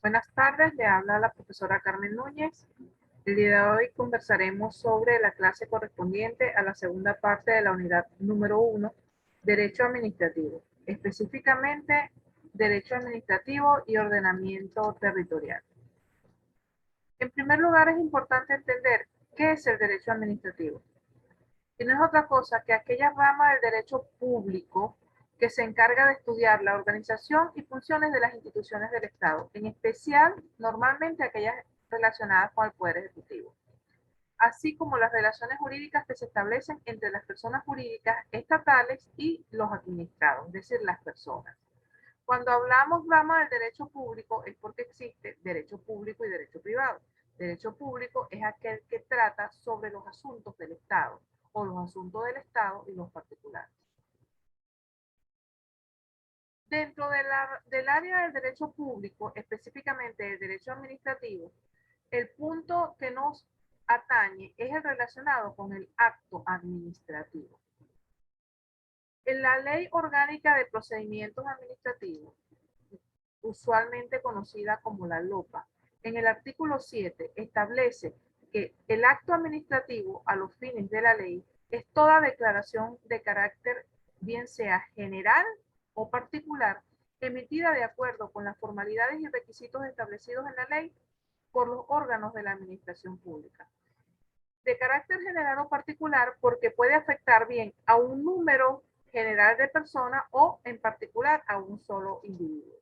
Buenas tardes, le habla la profesora Carmen Núñez. El día de hoy conversaremos sobre la clase correspondiente a la segunda parte de la unidad número 1, Derecho Administrativo, específicamente Derecho Administrativo y Ordenamiento Territorial. En primer lugar, es importante entender qué es el derecho administrativo. Y no es otra cosa que aquella rama del derecho público que se encarga de estudiar la organización y funciones de las instituciones del Estado, en especial normalmente aquellas relacionadas con el Poder Ejecutivo, así como las relaciones jurídicas que se establecen entre las personas jurídicas estatales y los administrados, es decir, las personas. Cuando hablamos rama del derecho público es porque existe derecho público y derecho privado. Derecho público es aquel que trata sobre los asuntos del Estado o los asuntos del Estado y los particulares. Dentro del área del derecho público, específicamente del derecho administrativo, el punto que nos atañe es el relacionado con el acto administrativo. En la Ley Orgánica de Procedimientos Administrativos, usualmente conocida como la LOPA, en el artículo 7 establece que el acto administrativo a los fines de la ley es toda declaración de carácter bien sea general o particular emitida de acuerdo con las formalidades y requisitos establecidos en la ley por los órganos de la administración pública. De carácter general o particular porque puede afectar bien a un número general de personas o en particular a un solo individuo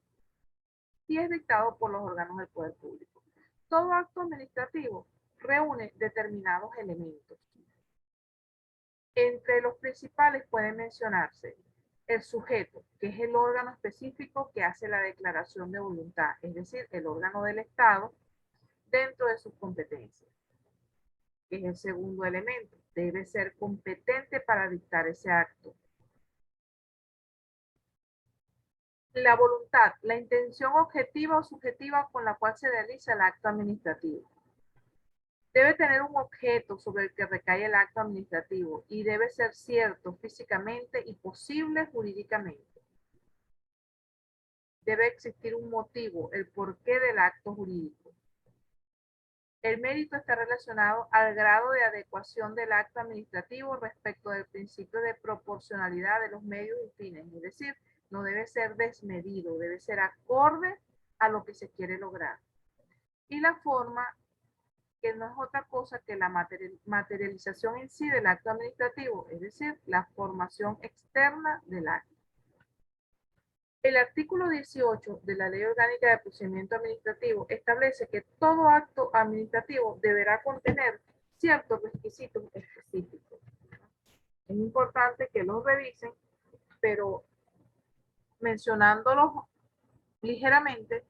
y es dictado por los órganos del poder público. Todo acto administrativo reúne determinados elementos. Entre los principales pueden mencionarse el sujeto, que es el órgano específico que hace la declaración de voluntad, es decir, el órgano del Estado dentro de sus competencias, que es el segundo elemento. Debe ser competente para dictar ese acto. La voluntad, la intención objetiva o subjetiva con la cual se realiza el acto administrativo. Debe tener un objeto sobre el que recae el acto administrativo y debe ser cierto físicamente y posible jurídicamente. Debe existir un motivo, el porqué del acto jurídico. El mérito está relacionado al grado de adecuación del acto administrativo respecto del principio de proporcionalidad de los medios y fines, es decir, no debe ser desmedido, debe ser acorde a lo que se quiere lograr. Y la forma, que no es otra cosa que la materialización en sí del acto administrativo, es decir, la formación externa del acto. El artículo 18 de la Ley Orgánica de Procedimiento Administrativo establece que todo acto administrativo deberá contener ciertos requisitos específicos. Es importante que los revisen, pero mencionándolos ligeramente,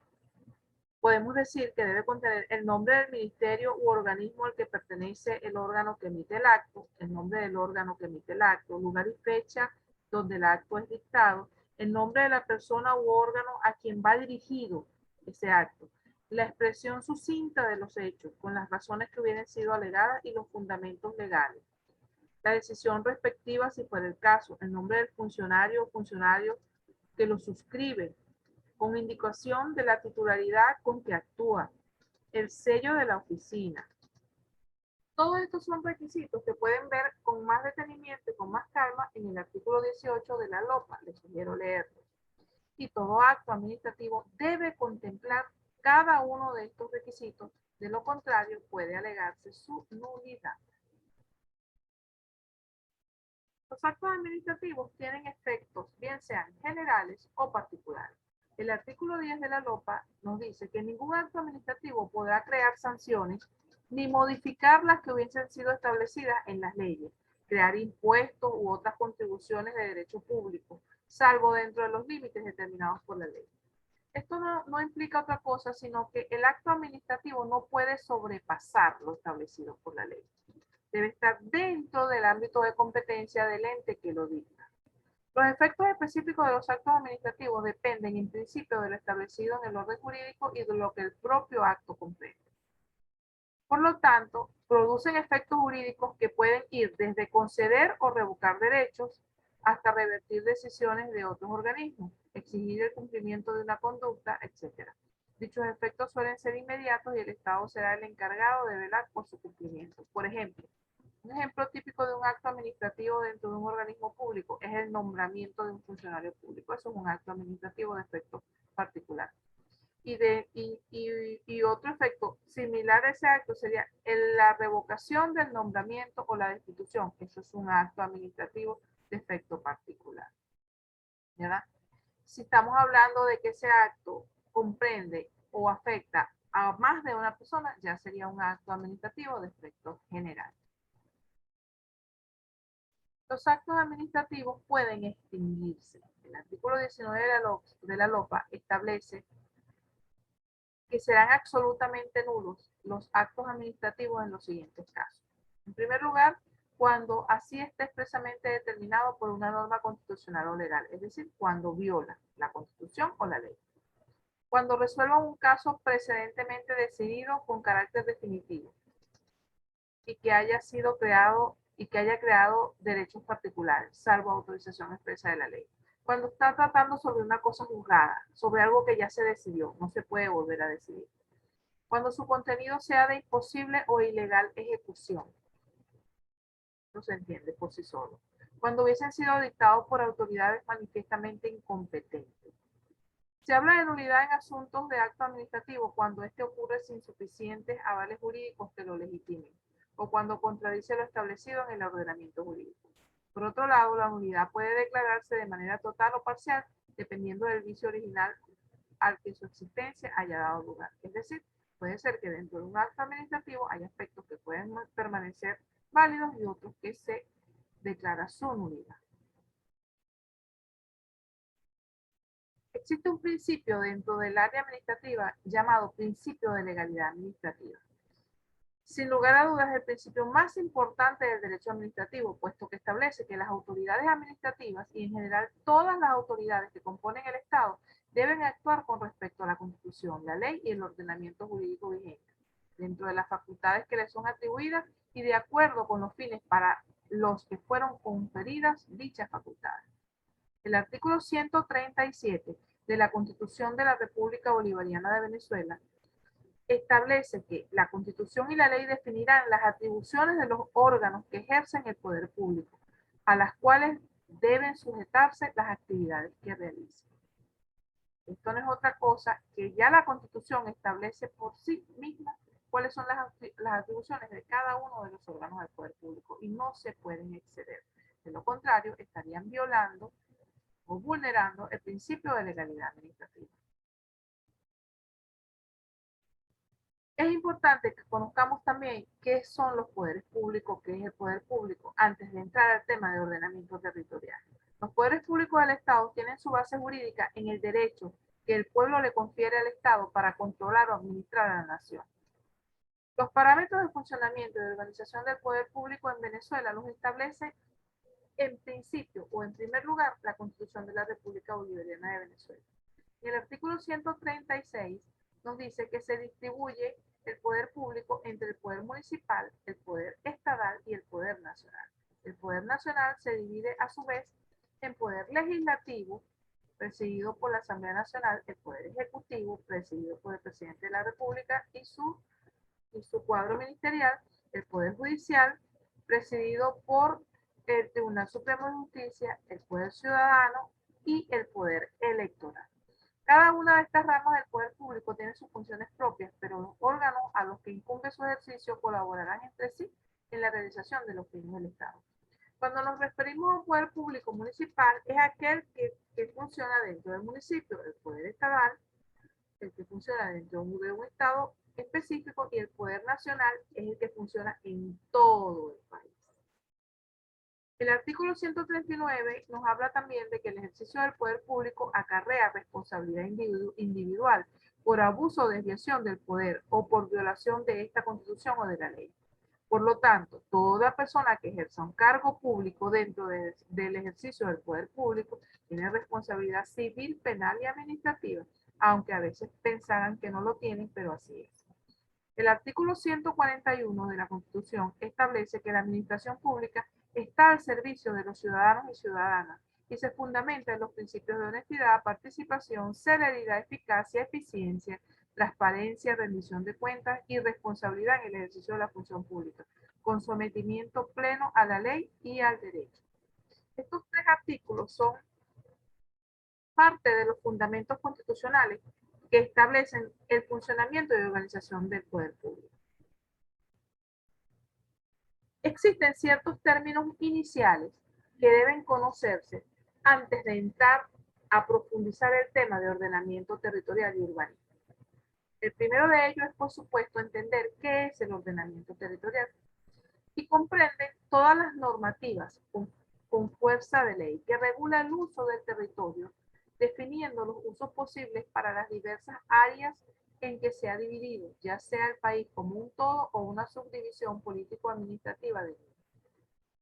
podemos decir que debe contener el nombre del ministerio u organismo al que pertenece el órgano que emite el acto, el nombre del órgano que emite el acto, lugar y fecha donde el acto es dictado, el nombre de la persona u órgano a quien va dirigido ese acto, la expresión sucinta de los hechos con las razones que hubieran sido alegadas y los fundamentos legales, la decisión respectiva si fuera el caso, el nombre del funcionario o funcionario que lo suscribe, con indicación de la titularidad con que actúa, el sello de la oficina. Todos estos son requisitos que pueden ver con más detenimiento y con más calma en el artículo 18 de la LOPA. Les sugiero leerlo. Y todo acto administrativo debe contemplar cada uno de estos requisitos, de lo contrario puede alegarse su nulidad. Los actos administrativos tienen efectos, bien sean generales o particulares. El artículo 10 de la LOPA nos dice que ningún acto administrativo podrá crear sanciones ni modificar las que hubiesen sido establecidas en las leyes, crear impuestos u otras contribuciones de derecho público, salvo dentro de los límites determinados por la ley. Esto no implica otra cosa, sino que el acto administrativo no puede sobrepasar lo establecido por la ley. Debe estar dentro del ámbito de competencia del ente que lo dicta. Los efectos específicos de los actos administrativos dependen en principio de lo establecido en el orden jurídico y de lo que el propio acto comprende. Por lo tanto, producen efectos jurídicos que pueden ir desde conceder o revocar derechos hasta revertir decisiones de otros organismos, exigir el cumplimiento de una conducta, etc. Dichos efectos suelen ser inmediatos y el Estado será el encargado de velar por su cumplimiento. Por ejemplo, un ejemplo típico de un acto administrativo dentro de un organismo público es el nombramiento de un funcionario público. Eso es un acto administrativo de efecto particular. Y otro efecto similar a ese acto sería la revocación del nombramiento o la destitución. Eso es un acto administrativo de efecto particular. ¿Verdad? Si estamos hablando de que ese acto comprende o afecta a más de una persona, ya sería un acto administrativo de efecto general. Los actos administrativos pueden extinguirse. El artículo 19 de la LOPA establece que serán absolutamente nulos los actos administrativos en los siguientes casos. En primer lugar, cuando así esté expresamente determinado por una norma constitucional o legal, es decir, cuando viola la Constitución o la ley. Cuando resuelva un caso precedentemente decidido con carácter definitivo y que haya sido creado y que haya creado derechos particulares, salvo autorización expresa de la ley. Cuando está tratando sobre una cosa juzgada, sobre algo que ya se decidió, no se puede volver a decidir. Cuando su contenido sea de imposible o ilegal ejecución, no se entiende por sí solo. Cuando hubiesen sido dictados por autoridades manifiestamente incompetentes. Se habla de nulidad en asuntos de acto administrativo cuando este ocurre sin suficientes avales jurídicos que lo legitimen o cuando contradice lo establecido en el ordenamiento jurídico. Por otro lado, la nulidad puede declararse de manera total o parcial dependiendo del vicio original al que su existencia haya dado lugar. Es decir, puede ser que dentro de un acto administrativo haya aspectos que pueden permanecer válidos y otros que se declara su nulidad. Existe un principio dentro del área administrativa llamado principio de legalidad administrativa. Sin lugar a dudas, el principio más importante del derecho administrativo, puesto que establece que las autoridades administrativas y en general todas las autoridades que componen el Estado deben actuar con respecto a la Constitución, la ley y el ordenamiento jurídico vigente, dentro de las facultades que les son atribuidas y de acuerdo con los fines para los que fueron conferidas dichas facultades. El artículo 137 de la Constitución de la República Bolivariana de Venezuela establece que la Constitución y la ley definirán las atribuciones de los órganos que ejercen el poder público, a las cuales deben sujetarse las actividades que realicen. Esto no es otra cosa que ya la Constitución establece por sí misma cuáles son las atribuciones de cada uno de los órganos del poder público y no se pueden exceder. De lo contrario, estarían violando o vulnerando el principio de legalidad administrativa. Es importante que conozcamos también qué son los poderes públicos, qué es el poder público, antes de entrar al tema de ordenamiento territorial. Los poderes públicos del Estado tienen su base jurídica en el derecho que el pueblo le confiere al Estado para controlar o administrar a la nación. Los parámetros de funcionamiento y de organización del poder público en Venezuela los establece en principio o en primer lugar la Constitución de la República Bolivariana de Venezuela. Y el artículo 136 nos dice que se distribuye el poder público entre el poder municipal, el poder estatal y el poder nacional. El poder nacional se divide a su vez en poder legislativo, presidido por la Asamblea Nacional, el poder ejecutivo, presidido por el presidente de la República y su cuadro ministerial, el poder judicial, presidido por el Tribunal Supremo de Justicia, el poder ciudadano y el poder electoral. Cada una de estas ramas del poder público tiene sus funciones propias, pero los órganos a los que incumbe su ejercicio colaborarán entre sí en la realización de los fines del Estado. Cuando nos referimos a un poder público municipal, es aquel que funciona dentro del municipio, el poder estatal, el que funciona dentro de un Estado específico, y el poder nacional es el que funciona en todo el país. El artículo 139 nos habla también de que el ejercicio del poder público acarrea responsabilidad individual por abuso o desviación del poder o por violación de esta Constitución o de la ley. Por lo tanto, toda persona que ejerza un cargo público dentro del ejercicio del poder público tiene responsabilidad civil, penal y administrativa, aunque a veces pensaran que no lo tienen, pero así es. El artículo 141 de la Constitución establece que la administración pública está al servicio de los ciudadanos y ciudadanas y se fundamenta en los principios de honestidad, participación, celeridad, eficacia, eficiencia, transparencia, rendición de cuentas y responsabilidad en el ejercicio de la función pública, con sometimiento pleno a la ley y al derecho. Estos tres artículos son parte de los fundamentos constitucionales que establecen el funcionamiento y organización del poder público. Existen ciertos términos iniciales que deben conocerse antes de entrar a profundizar el tema de ordenamiento territorial y urbanismo. El primero de ellos es, por supuesto, entender qué es el ordenamiento territorial y comprende todas las normativas con fuerza de ley que regula el uso del territorio, definiendo los usos posibles para las diversas áreas en que se ha dividido, ya sea el país como un todo o una subdivisión político-administrativa de él.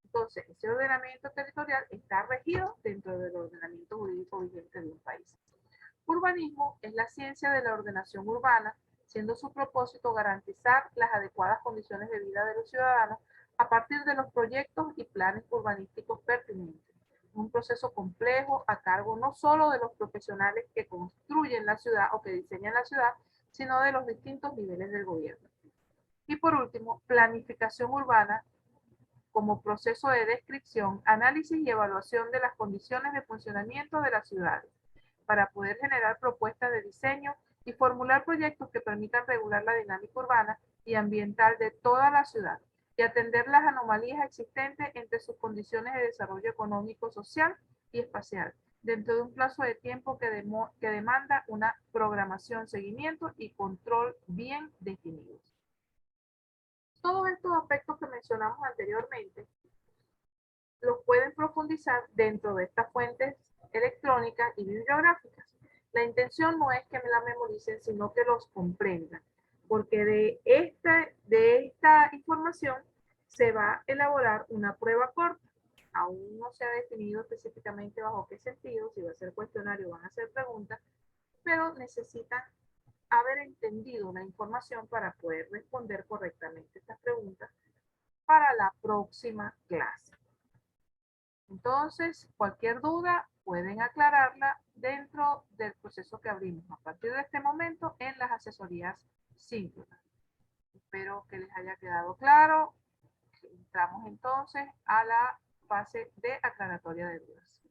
Entonces, ese ordenamiento territorial está regido dentro del ordenamiento jurídico vigente de un país. Urbanismo es la ciencia de la ordenación urbana, siendo su propósito garantizar las adecuadas condiciones de vida de los ciudadanos a partir de los proyectos y planes urbanísticos pertinentes. Un proceso complejo a cargo no solo de los profesionales que construyen la ciudad o que diseñan la ciudad, sino de los distintos niveles del gobierno. Y por último, planificación urbana como proceso de descripción, análisis y evaluación de las condiciones de funcionamiento de las ciudades, para poder generar propuestas de diseño y formular proyectos que permitan regular la dinámica urbana y ambiental de toda la ciudad y atender las anomalías existentes entre sus condiciones de desarrollo económico, social y espacial, dentro de un plazo de tiempo que demanda una programación, seguimiento y control bien definidos. Todos estos aspectos que mencionamos anteriormente los pueden profundizar dentro de estas fuentes electrónicas y bibliográficas. La intención no es que me la memoricen, sino que los comprendan, porque de esta información se va a elaborar una prueba corta. Aún no se ha definido específicamente bajo qué sentido, si va a ser cuestionario o van a ser preguntas, pero necesitan haber entendido la información para poder responder correctamente estas preguntas para la próxima clase. Entonces, cualquier duda pueden aclararla dentro del proceso que abrimos a partir de este momento en las asesorías síncronas. Espero que les haya quedado claro. Entramos entonces a la fase de aclaratoria de dudas.